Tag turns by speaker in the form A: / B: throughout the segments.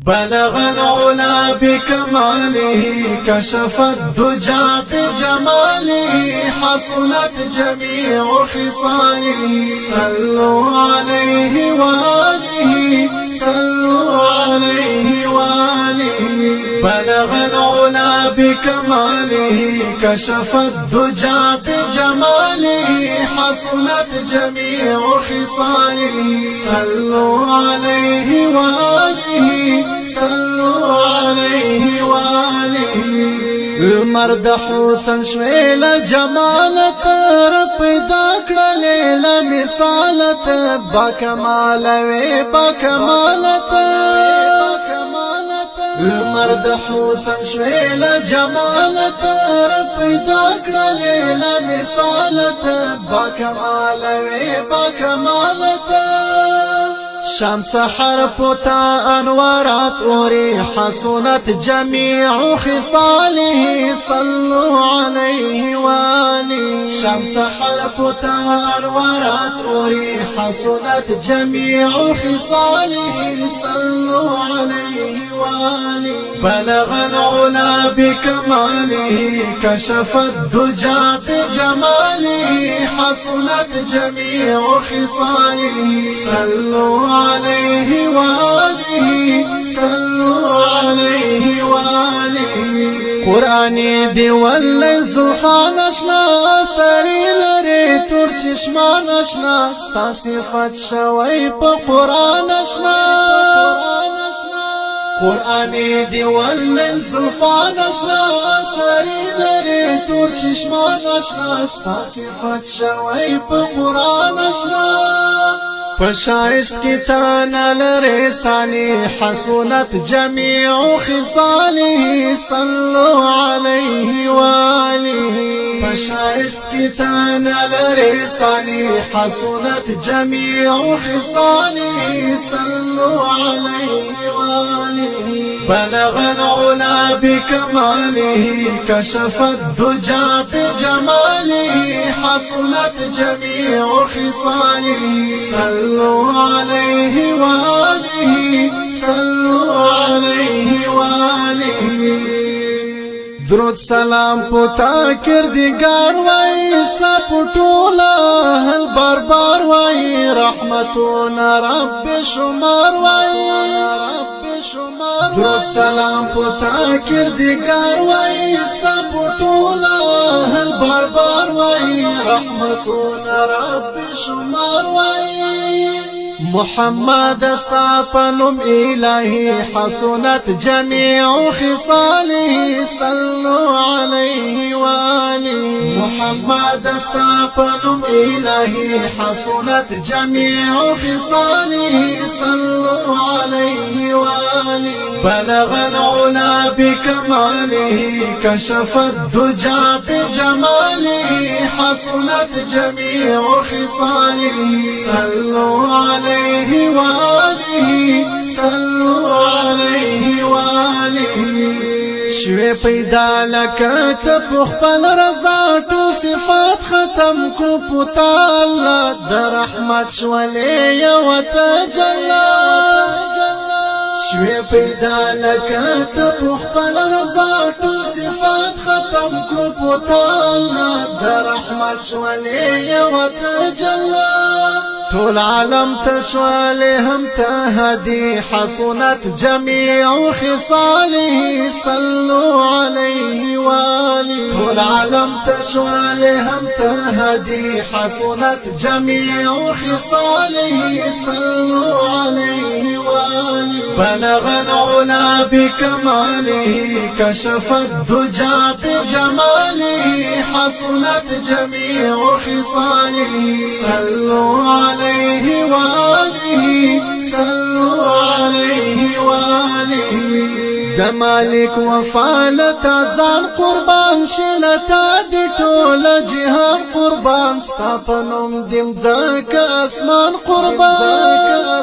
A: بلغ العلا بكماله كشف الدجى بجماله حصلت جميع خصاله صلوا عليه وآله صلوا عليه وآله بلغ العلا بكماله كشف الدجى بجماله حصلت جميع خصاله صلوا عليه وآله صلوا عليه وآله المرد حسن شویل جمالت پیدا کړل مثالت باکمال وی باکمالت المرد حسن شویل جمالت پیدا کړل مثالت باکمال وی باکمالت شمس حرف تا انوارات اوري حسنت جميع خصاله صلوا عليه وآله شمس حرف تا انوارات اوري حسنت جميع خصاله صلوا عليه وآله بلغ العلا بكماله كشف الدجى بجماله حسنت جميع خصاله صلوا عليه وآله صلوا عليه وآله قرآني دي والله زلخان اشنا سري لري تور چشمان اشنا ستا صفت شوي پا قرآن اشنا قرآني دي والله زلخان اشنا سري لري تور چشمان اشنا ستا صفت شوي پا قرآن اشنا پشایست کی تانا لرسانی حسنت جميع خصاله صلوا عليه وآله پشایست کی تانا لرسانی حسنت جميع خصاله صلوا عليه وآله بلغ العلا بكماله كشف الدجى بجماله حسنت جميع خصاله صلوا عليه وآله صلوا عليه وآله درود سلام پتا کردگار وای اسلا پټولا هل بار بار وای رحمتنا رب شمار وای درود سلام پتا کردگار وای اسلا پټولا هل بار بار وای رحمتنا رب شمار وای محمد استعفنم إلهي حسنت جميع خصاله صلوا عليه وآله محمد استعفنم إلهي حسنت جميع خصاله صلوا عليه وآله بلغ العلا بكماله كشف الدجى بجماله حسنت جميع خصاله صلوا عليه وآله صلوا عليه وآله شوی پیدا لکت پخپل رضا تو صفات ختم کو پتا اللہ در رحمت شولی و تجلا شوی پیدا لکت پخپل رضا تو صفات ختم کو پتا اللہ در رحمت شولی و تجلا طول عالم تشوالي هم تهدي حسنت جميع خصاله صلوا عليه وآله طول عالم تشوالي هم تهدي حسنت جميع خصاله صلوا عليه وآله بلغ العلا بكماله كشف الدجى بجماله حسنت جميع خصاله صلوا عليه وآله صلوا عليه وآله د مالک وفالتا ځان قربان شلتا د ټول جهان قربان ستا په نوم دیم ځکه اسمان قربان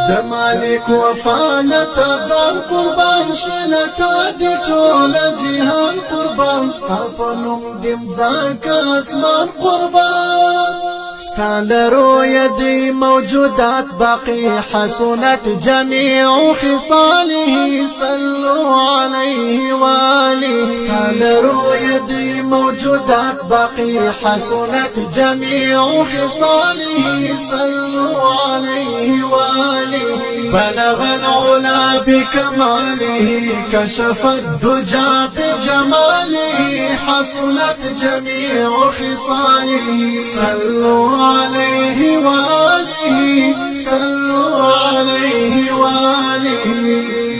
A: د مالک وفالتا ځان قربان شلتا د ټول جهان قربان ستا په نوم دیم ځکه اسمان قربان ستان روية دي موجودات باقي حسنت جميع خصاله صلوا عليه وآله ستان روية دي موجودات باقي حسنت جميع خصاله صلوا عليه وآله بلغ العلا بكماله كشف الدجى بجماله حسنت جميع خصاله صلوا عليه وآله صلوا عليه وآله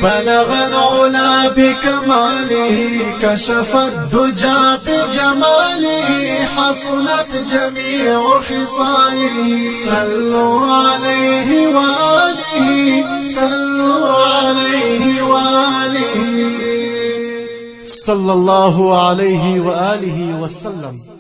A: بلغ العلا بكماله كشف الدجى بجماله حسنت جميع خصاله صلوا عليه وآله صلوا عليه وآله صلى الله عليه وآله وسلم.